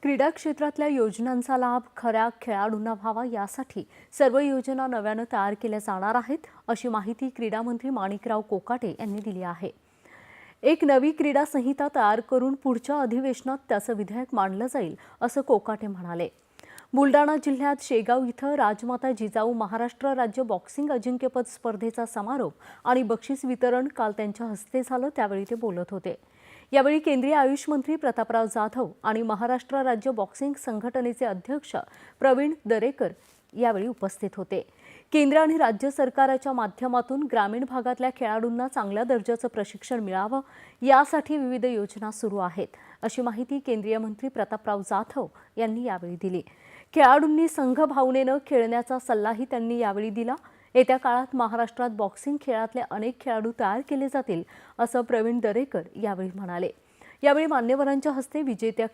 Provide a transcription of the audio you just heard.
क्रीडा क्षेत्रातल्या योजनांचा लाभ खऱ्या खेळाडूंना व्हावा यासाठी सर्व योजना नव्यानं तयार केल्या जाणार आहेत, अशी माहिती क्रीडा मंत्री माणिकराव कोकाटे यांनी दिली आहे। एक नवी क्रीडा संहिता तयार करून पुढच्या अधिवेशनात त्याचं विधेयक मांडलं जाईल, असं कोकाटे म्हणाले। बुलडाणा जिल्ह्यात शेगाव इथं राजमाता जिजाऊ महाराष्ट्र राज्य बॉक्सिंग अजिंक्यपद स्पर्धेचा समारोप आणि बक्षीस वितरण काल त्यांच्या हस्ते झालं, त्यावेळी ते बोलत होते। यावेळी केंद्रीय आयुष मंत्री प्रतापराव जाधव आणि महाराष्ट्र राज्य बॉक्सिंग संघटनेचे अध्यक्ष प्रवीण दरेकर यावेळी उपस्थित होते। केंद्र आणि राज्य सरकारच्या माध्यमातून ग्रामीण भागातल्या खेळाडूंना चांगल्या दर्जाचं प्रशिक्षण मिळावं यासाठी विविध योजना सुरू आहेत, अशी माहिती केंद्रीय मंत्री प्रतापराव जाधव यांनी यावेळी दिली। खेळाडूंनी संघ भावनेनं खेळण्याचा सल्लाही त्यांनी यावेळी दिला। येत्या काळात महाराष्ट्रात बॉक्सिंग खेळातले अनेक खेळाडू तयार केले जातील, असं प्रवीण दरेकर यावेळी म्हणाले। यावेळी मान्यवरांच्या हस्ते विजेत्या